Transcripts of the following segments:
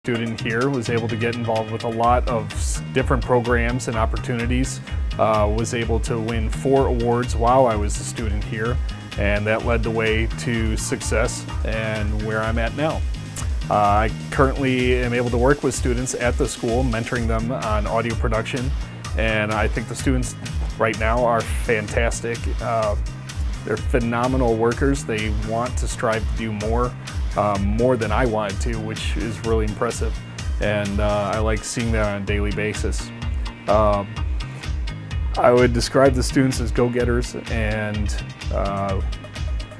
student here, was able to get involved with a lot of different programs and opportunities. Was able to win 4 awards while I was a student here, and that led the way to success and where I'm at now. I currently am able to work with students at the school, mentoring them on audio production, and I think the students right now are fantastic. They're phenomenal workers. They want to strive to do more than I wanted to, which is really impressive. And I like seeing that on a daily basis. I would describe the students as go-getters, and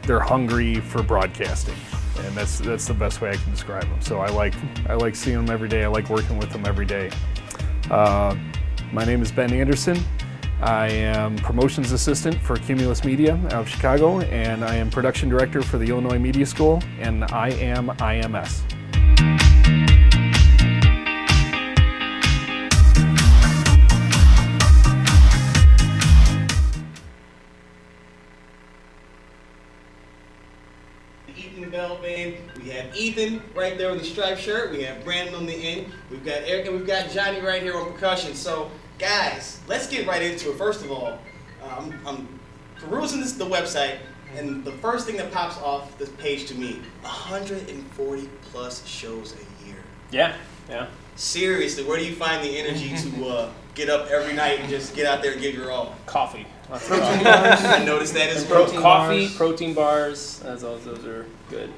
they're hungry for broadcasting. And that's the best way I can describe them. So I like seeing them every day. I like working with them every day. My name is Ben Anderson. I am promotions assistant for Cumulus Media out of Chicago, and I am production director for the Illinois Media School, and I am IMS. Ethan Bell Band. We have Ethan right there with the striped shirt. We have Brandon on the end. We've got Eric, and we've got Johnny right here on percussion. So, guys, let's get right into it. First of all, I'm perusing the website, and the first thing that pops off this page to me: 140 plus shows a year. Yeah. Seriously, where do you find the energy to get up every night and just get out there and give your all? Coffee. Protein bars. I noticed that as well. Coffee, protein bars, those are good.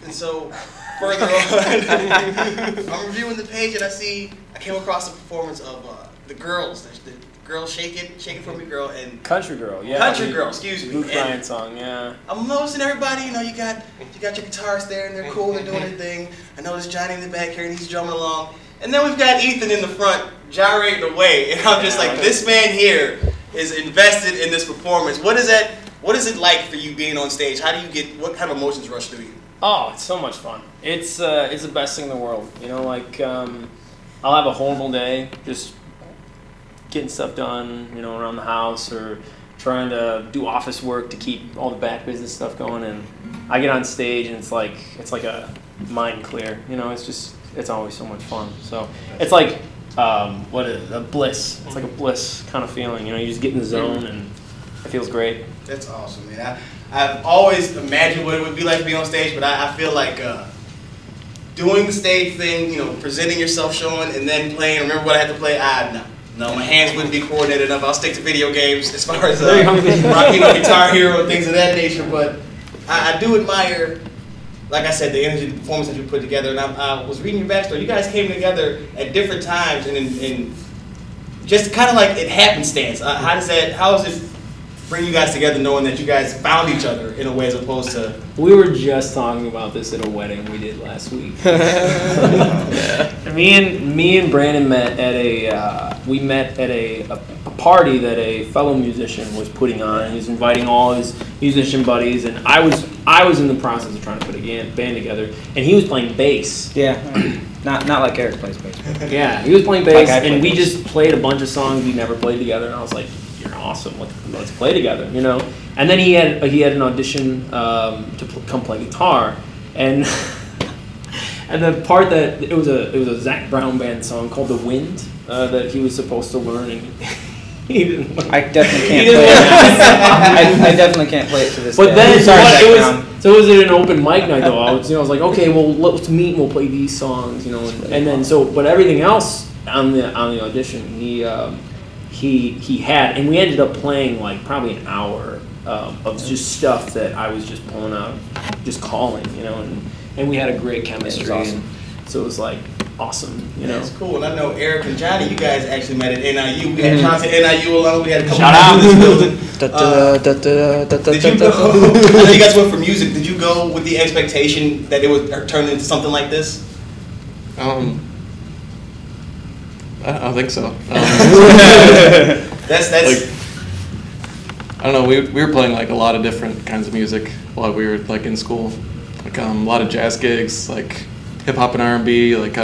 And so, further on, I'm reviewing the page and I came across a performance of the girls. The girl Shake It For Me Girl, and Country Girl, yeah. Country Girl, excuse me. Luke Bryan song, yeah. I'm noticing everybody, you got your guitarists there and they're cool, they're doing their thing. I noticed Johnny in the back here and he's drumming along. And then we've got Ethan in the front gyrating away, and I'm just like, this man here is invested in this performance. What is it like for you being on stage? What kind of emotions rush through you? Oh, it's so much fun. It's the best thing in the world. I'll have a horrible day, just getting stuff done, around the house, or trying to do office work to keep all the back business stuff going, and I get on stage and it's like a mind clear. It's always so much fun. So it's like a bliss. It's like a bliss kind of feeling. You just get in the zone and it feels great. That's awesome, man. I've always imagined what it would be like to be on stage, but I feel like doing the stage thing, presenting yourself, showing, and then playing. Remember what I had to play? No, my hands wouldn't be coordinated enough. I'll stick to video games as far as rocking a Guitar Hero and things of that nature. But I do admire, like I said, the energy, the performance that you put together. And I was reading your backstory. You guys came together at different times, and just kind of like it happenstance. How does it bring you guys together, knowing that you guys found each other in a way as opposed to? We were just talking about this at a wedding we did last week. Me and Brandon met at a party that a fellow musician was putting on, and he was inviting all his musician buddies, and I was in the process of trying to put a band together, and he was playing bass. Yeah, not like Eric plays bass. Yeah, he was playing bass, and we just played a bunch of songs we never played together, and I was like, "You're awesome! Let's play together," And then he had an audition to come play guitar, and and the part that it was a Zac Brown band song called "The Wind" that he was supposed to learn, and he didn't. I definitely can't play it. I definitely can't play it to this day. But then it was at an open mic night though. I was like, okay, well let's meet and we'll play these songs, and then but everything else on the audition he had, and we ended up playing like probably an hour of just stuff that I was just pulling out, just calling, and we had a great chemistry. It was awesome. And so it was like awesome, That's cool. And I know Eric and Johnny, you guys actually met at NIU. We had shots at NIU alone. We had a couple of in this building. Did you go? I know you guys went for music. Did you go with the expectation that it would turn into something like this? I don't think so. That's like, I don't know. We were playing like a lot of different kinds of music while we were like in school. Like a lot of jazz gigs, like hip hop and R&B, like a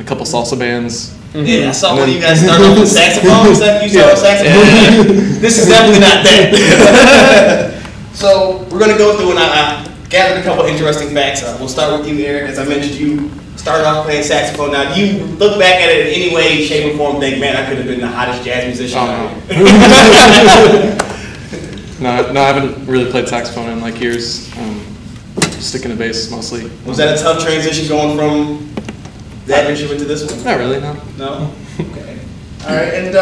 couple salsa bands. Yeah, I saw one of you guys start off with saxophone. Was that you saw saxophone? Yeah. This is definitely not that. So we're gonna go through, and I gathered a couple interesting facts. We'll start with you, Eric. As I mentioned, you started off playing saxophone. Now, do you look back at it in any way, shape, or form and think, man, I could have been the hottest jazz musician? No, I haven't really played saxophone in like years. Sticking to bass mostly. Was that a tough transition going from that instrument to this one? Not really, no. No? Okay. All right, and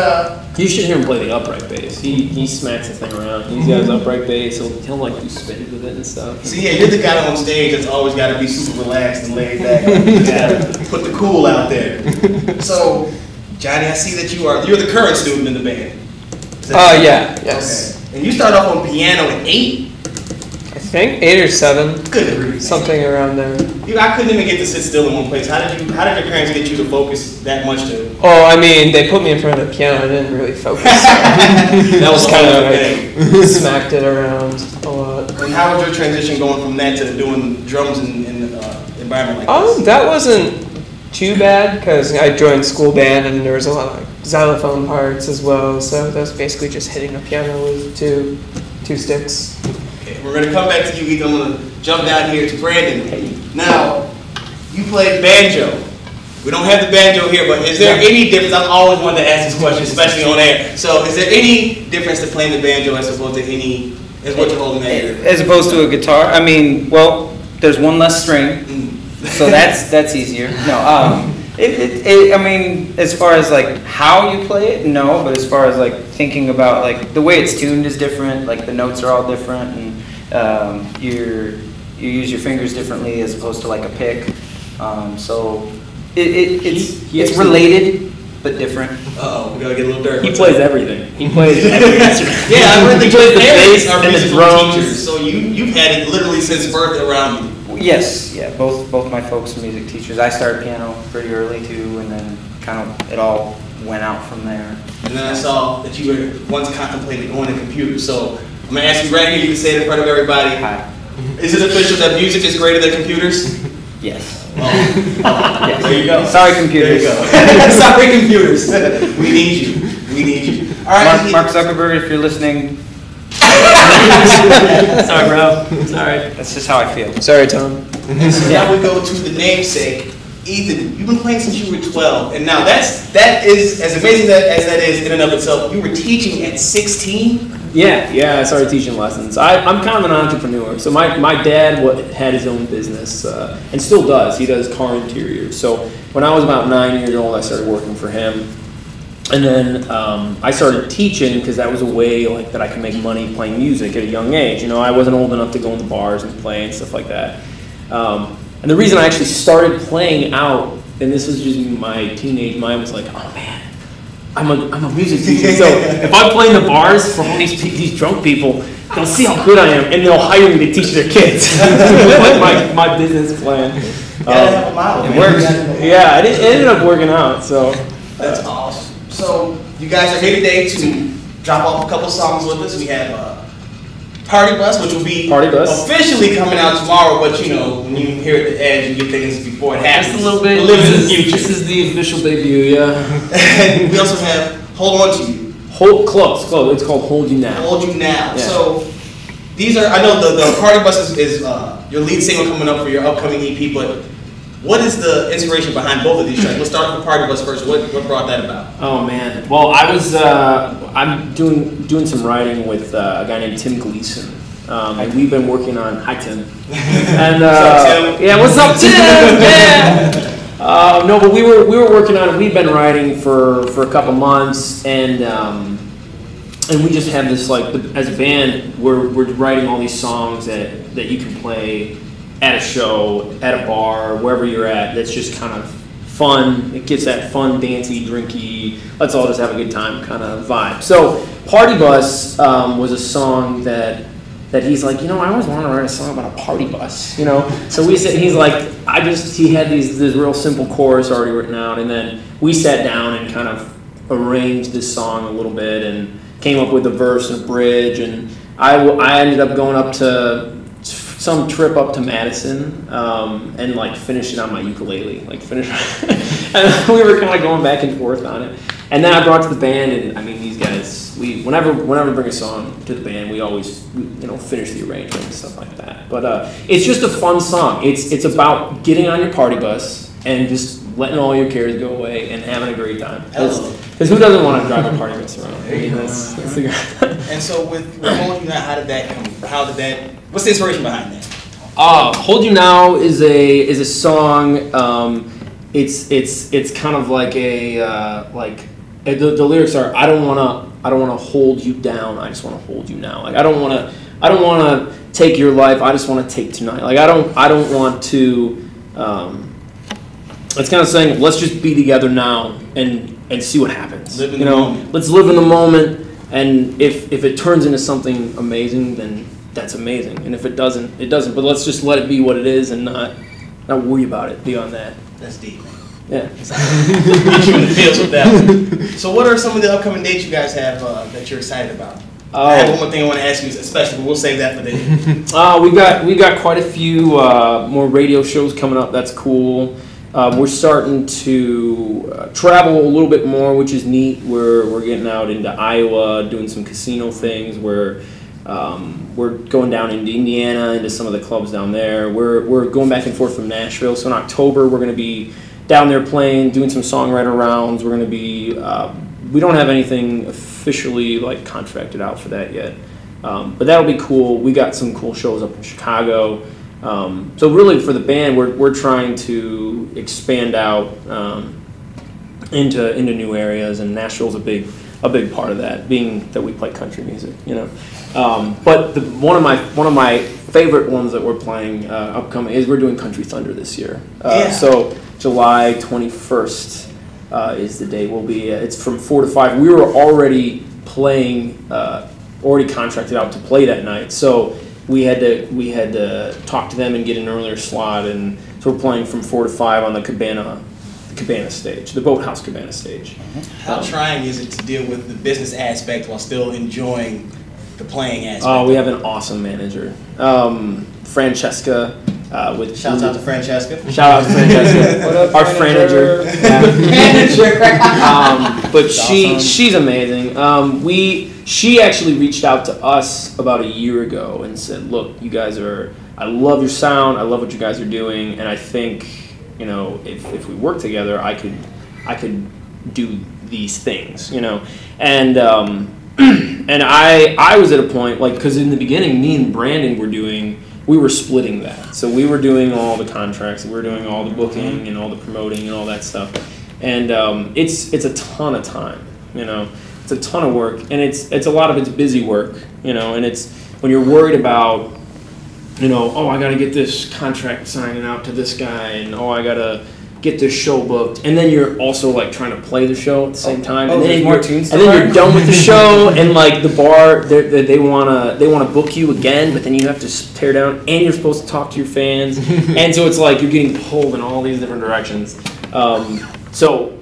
You should hear him play the upright bass. He smacks the thing around. He's got his upright bass. He'll like do spins with it and stuff. see, yeah, you're the guy on stage that's always got to be super relaxed and laid back. You gotta put the cool out there. So, Johnny, I see that you're the current student in the band. Is that Yeah, yes. Okay. And you started off on piano at 8? I think 8 or 7, Good grief. something around there. I couldn't even get to sit still in one place. How did your parents get you to focus that much to? Oh, I mean, they put me in front of the piano. I didn't really focus. That was kind kind of of like smacked it around a lot. And how was your transition going from that to doing drums in an environment like this? That wasn't too bad because I joined school band and there was a lot of like xylophone parts as well. So that was basically just hitting a piano with two sticks. Okay, we're gonna come back to you, Ethan. I'm gonna jump down here to Brandon. Now, you played banjo. We don't have the banjo here, but is there any difference? I've always wanted to ask this question, especially on air. So, is there any difference to playing the banjo as opposed to as what you're holding there? As opposed to a guitar, I mean, well, there's one less string, so that's easier. No, I mean, as far as like how you play it, no, but as far as like thinking about like the way it's tuned is different. Like the notes are all different, and you use your fingers differently as opposed to like a pick. So it's related but different. Uh-oh, we gotta get a little dirty. He plays everything. He plays every instrument. Yeah, I really He plays the bass are and the musical drums. teachers, so you've had it literally since birth around you. Yes, yeah, both my folks are music teachers. I started piano pretty early too, and then kind of it all went out from there. And then I saw that you were once contemplating going to computers. So I'm gonna ask you right here. You can say it in front of everybody. Hi. Is it official that music is greater than computers? Yes. Yes. There you go. Sorry, computers. There you go. Sorry, computers. We need you. We need you. All right. Mark Zuckerberg, if you're listening. Sorry, bro. Sorry. That's just how I feel. Sorry, Tom. So now we go to the namesake. Ethan, you've been playing since you were 12, and now that is as amazing as that is in and of itself. You were teaching at 16. Yeah, I started teaching lessons. I'm kind of an entrepreneur. So my dad had his own business and still does. He does car interiors. So when I was about 9 years old, I started working for him. And then I started teaching because that was a way like that I could make money playing music at a young age. You know, I wasn't old enough to go in the bars and play and stuff like that. And the reason I actually started playing out, and this was just my teenage mind, was like, oh man, I'm a music teacher. So if I play in the bars for all these drunk people, they'll see how good I am, and they'll hire me to teach their kids. Like my business plan. Have a model. It works. Yeah, it ended up working out. So That's awesome. So you guys are here today to drop off a couple songs with us. We have Party Bus, which will be Party Bus. officially coming out tomorrow, but you know, when you hear it at the edge, you get things before it happens. just a little bit. We're living in the future. This is the official debut. Yeah. And we also have Hold On To You. Close. It's called Hold You Now. Hold You Now. Yeah. So these are, I know the Party Bus is your lead single coming up for your upcoming EP, but what is the inspiration behind both of these tracks? Let's start with Party Bus first. What brought that about? Oh man. Well, I'm doing some writing with a guy named Tim Gleason. And we've been working on Hi Tim. And What's up, Tim? yeah, what's up, Tim? Yeah. No, but we were working on it. We've been writing for a couple months, and we just have this like as a band, we're writing all these songs that you can play at a show, at a bar, wherever you're at. That's just kind of fun. It gets that fun, dancey, drinky, let's all just have a good time kind of vibe. So Party Bus was a song that he's like, you know, I always wanted to write a song about a party bus, you know. So we said, he's like, he had this real simple chorus already written out, and then we sat down and kind of arranged this song a little bit and came up with a verse and a bridge, and I ended up going up to some trip up to Madison and like finished it on my ukulele, and we were kind of going back and forth on it. And then I brought it to the band, and I mean, these guys, whenever we bring a song to the band, we always, you know, finish the arrangement and stuff like that. But it's just a fun song. It's about getting on your party bus and just letting all your cares go away and having a great time. Hello. Because who doesn't want to drive a party bus around? I mean, that's the And so with Hold You Now, how did that come? What's the inspiration behind that? Hold You Now is a song. It's kind of like the lyrics are, I don't wanna hold you down. I just wanna hold you now. Like I don't wanna take your life. I just wanna take tonight. Like I don't want to. It's kind of saying, let's just be together now and see what happens. Live in the moment. Let's live in the moment. And if it turns into something amazing, then that's amazing. And if it doesn't, it doesn't. But let's just let it be what it is and not worry about it beyond that. That's deep, man. Yeah. Get you in the fields with that one. So what are some of the upcoming dates you guys have that you're excited about? I have one more thing I want to ask you, especially, but we'll save that for the end. We got quite a few more radio shows coming up. That's cool. We're starting to travel a little bit more, which is neat. We're getting out into Iowa, doing some casino things. We're going down into Indiana, into some of the clubs down there. We're going back and forth from Nashville. So in October, we're going to be down there playing, doing some songwriter rounds. We're going to be. We don't have anything officially like contracted out for that yet, but that'll be cool. We got some cool shows up in Chicago. So really, for the band, we're trying to expand out into new areas, and Nashville's a big part of that, being that we play country music, you know. But one of my favorite ones that we're playing upcoming is we're doing Country Thunder this year. So July 21st is the day we'll be. It's from 4 to 5. We were already playing, already contracted out to play that night, so. We had to talk to them and get an earlier slot, and so we're playing from 4 to 5 on the Cabana stage, the Boathouse Cabana stage. How trying is it to deal with the business aspect while still enjoying the playing aspect? Oh, we have an awesome manager, Francesca. Shout out to Francesca. Shout out to Francesca. What up, our manager? manager. But she's amazing. She actually reached out to us about a year ago and said, "Look, you guys I love your sound. I love what you guys are doing, and I think, you know, if we work together, I could do these things, you know." And and I was at a point, like, because in the beginning, me and Brandon we were splitting that. So we were doing all the contracts, we were doing all the booking and all the promoting and all that stuff. And it's a ton of time, you know. It's a ton of work, and it's a lot of it's busy work, you know. And it's when you're worried about, you know, oh, I got to get this contract signed out to this guy, and oh, I got to get this show booked, and then you're also like trying to play the show at the same time, and then more tunes. And then you're done with the show, and like the bar, they wanna book you again, but then you have to tear down, and you're supposed to talk to your fans, and so it's like you're getting pulled in all these different directions. So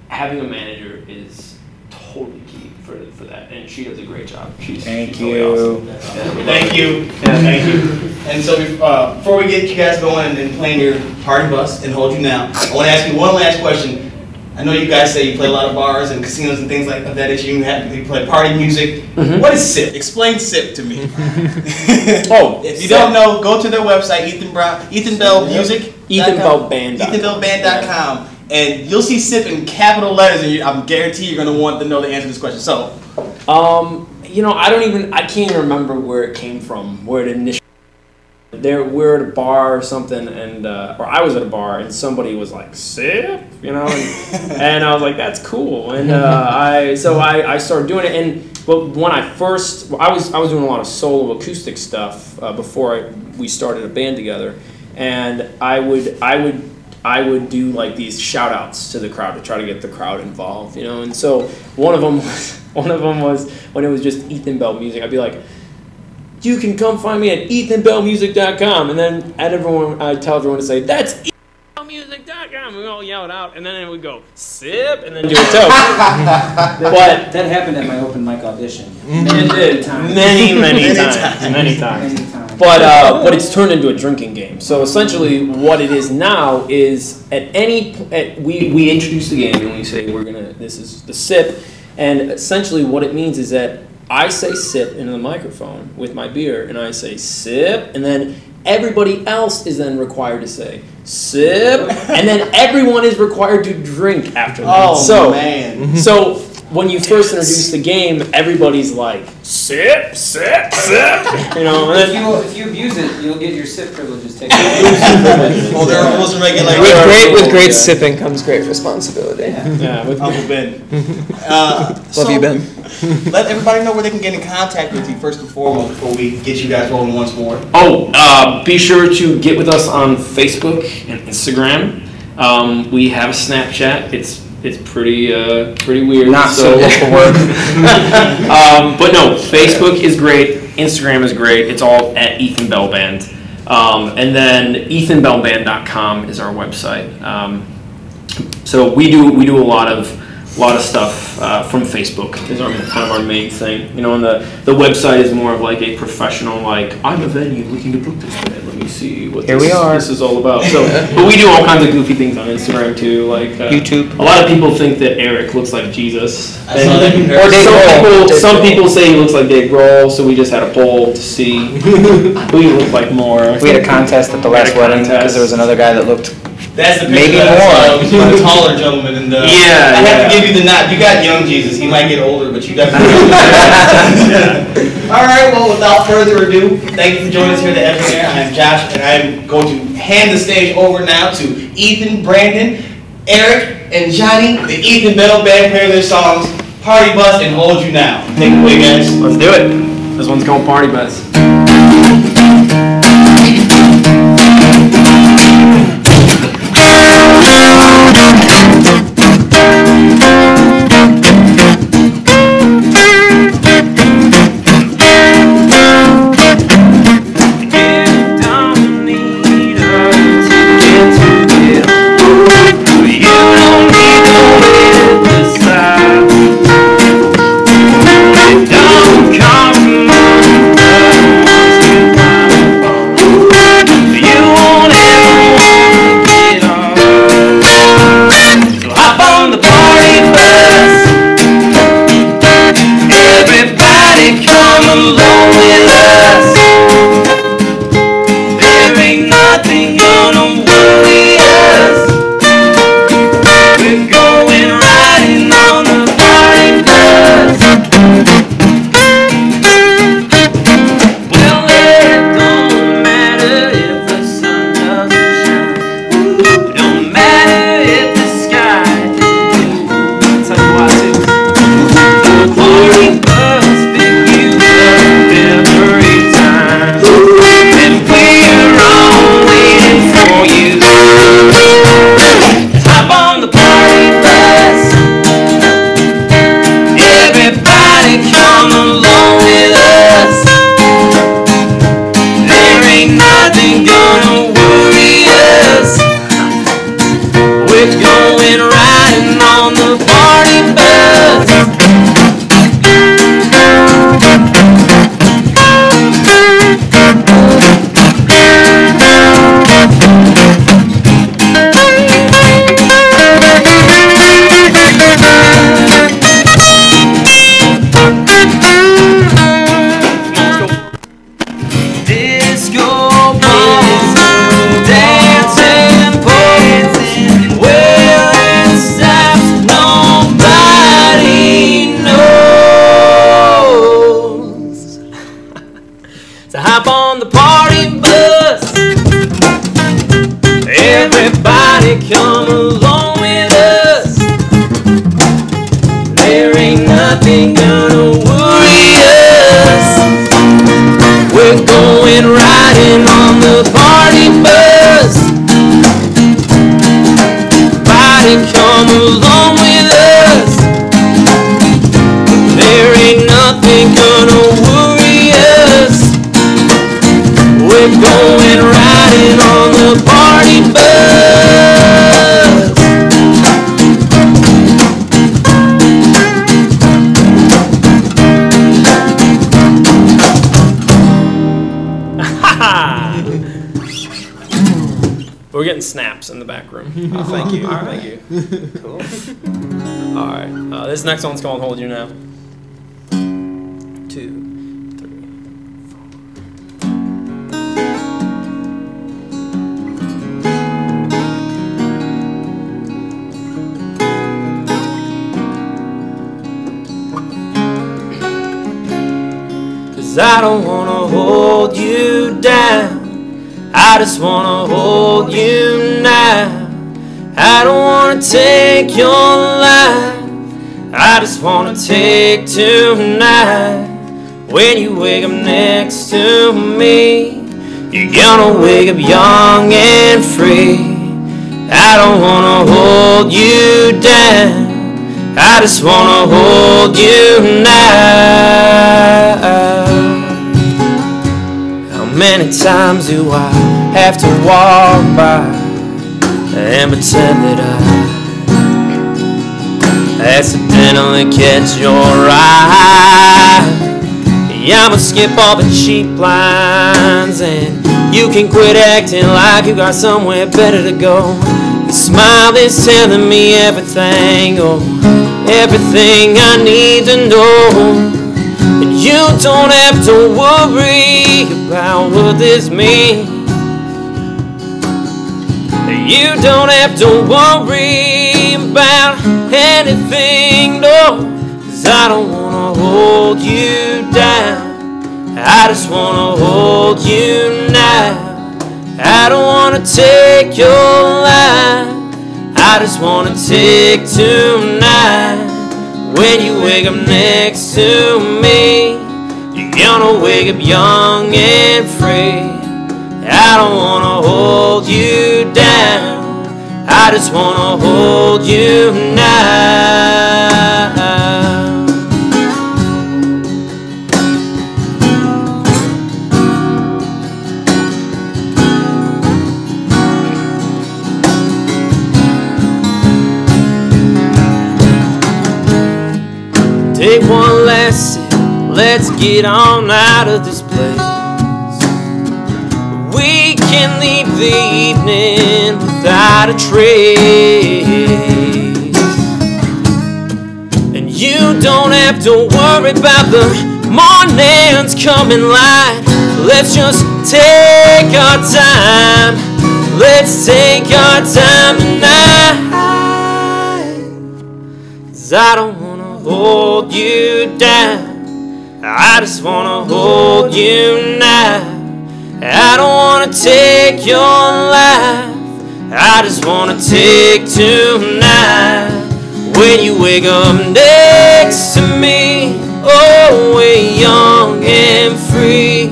having a manager is totally key for that, and she does a great job. She's really awesome. Thank you. Yeah, thank you. And so before we get you guys going and playing your party bus and Hold You Now, I want to ask you one last question. I know you guys say you play a lot of bars and casinos and things like that. You play party music. Mm-hmm. What is SIP? Explain SIP to me. If you don't know, go to their website, Ethan Bell Music. EthanBellBand.com. And you'll see SIP in capital letters, and I'm guarantee you're going to want to know the answer to this question. So, you know, I can't even remember where it came from, where it initially. We're at a bar or something, and or I was at a bar, and somebody was like, "SIP," you know, and I was like, "That's cool," and I started doing it, but when I was doing a lot of solo acoustic stuff before we started a band together, and I would do like these shout outs to the crowd to try to get the crowd involved, you know. And so one of them was when it was just Ethan Bell Music. I'd be like, "You can come find me at ethanbellmusic.com," and then I'd tell everyone to say, "That's ethanbellmusic.com." We all yell it out, and then it would go SIP, and then do it too. But that happened at my open mic audition. Many times. But it's turned into a drinking game. So essentially, what it is now is we introduce the game and we say this is the SIP, and essentially what it means is that I say SIP into the microphone with my beer, and I say SIP, and then Everybody else is then required to say sip, and then everyone is required to drink after that. Oh man! So when you first introduce the game, everybody's like sip, sip, sip. You know, and then If you abuse it, you'll get your sip privileges taken. Well, there are rules to make it like With great sipping comes great responsibility. yeah, with Uncle Ben. Love you, Ben. Let everybody know where they can get in contact with you first and foremost before we get you guys rolling once more. be sure to get with us on Facebook and Instagram. We have a Snapchat. It's pretty weird. Not so for work. But no, Facebook is great. Instagram is great. It's all at Ethan Bell Band. And then ethanbellband.com is our website. So we do a lot of stuff from Facebook. Is kind of our main thing. You know, and the website is more of like a professional, like, I'm a venue looking to book this band. Let me see what this is all about. So, but we do all kinds of goofy things on Instagram too, like YouTube. A lot of people think that Eric looks like Jesus. I saw that And comparison. Or Dave Grohl. some people say he looks like Dave Grohl, so we just had a poll to see who he looked like more. We had a contest at the last We had a wedding contest. because there was another guy that looked. That's the Maybe picture more. the taller gentleman in the. Yeah, I have to yeah. give you the nod. You got young Jesus. He might get older, but you got. All right. Well, without further ado, thank you for joining us here at the Evan Air. I'm Josh, and I'm going to hand the stage over now to Ethan, Brandon, Eric, and Johnny, the Ethan Bell Band, playing their songs "Party Bus" and "Hold You Now." Take it away, guys. Let's do it. This one's called Party Bus. We're getting snaps in the back room. Oh, thank you. All right, thank you. Cool. All right, this next one's called "Hold You Now." 2, 3, 4. 'cause I don't wanna hold you down. I just wanna hold you now. I don't wanna take your life. I just wanna take tonight. When you wake up next to me, you're gonna wake up young and free. I don't wanna hold you down. I just wanna hold you now. How many times do I have to walk by and pretend that I accidentally catch your eye? I'ma skip all the cheap lines and you can quit acting like you got somewhere better to go. Your smile is telling me everything, oh, everything I need to know. And you don't have to worry about what this means. You don't have to worry about anything, no. 'Cause I don't wanna hold you down. I just wanna hold you now. I don't wanna take your life. I just wanna take tonight. When you wake up next to me, you're gonna wake up young and free. I don't wanna hold you down. I just wanna hold you now. Take one last sip, let's get on out of this place. We can leave the evening without a trace. And you don't have to worry about the morning's coming light. Let's just take our time. Let's take our time tonight. 'Cause I don't wanna hold you down. I just wanna hold you now. I don't wanna take your life. I just wanna take tonight. When you wake up next to me, oh, we're young and free.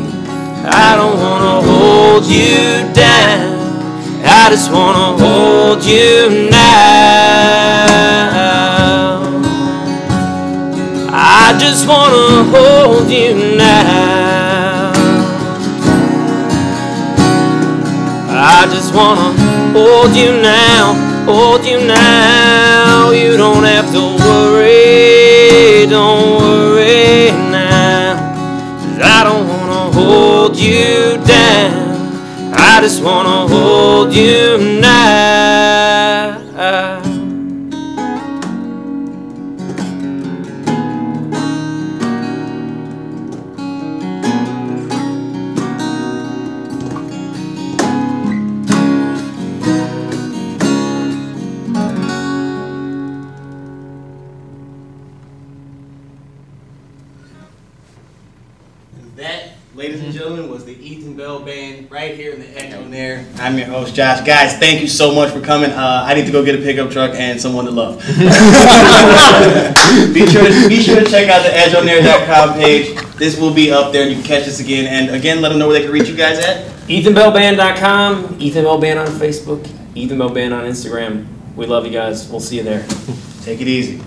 I don't wanna hold you down. I just wanna hold you now. I just wanna hold you now. I just wanna hold you now, hold you now. You don't have to worry, don't worry now. 'Cause I don't wanna hold you down. I just wanna hold you now. That, ladies and gentlemen, was the Ethan Bell Band right here in the Echo Nair. I'm your host, Josh. Guys, thank you so much for coming. I need to go get a pickup truck and someone to love. Be sure to check out the edgeonair.com page. This will be up there and you can catch us again. And again, let them know where they can reach you guys at. EthanBellBand.com, Ethan Bell Band on Facebook, Ethan Bell Band on Instagram. We love you guys. We'll see you there. Take it easy.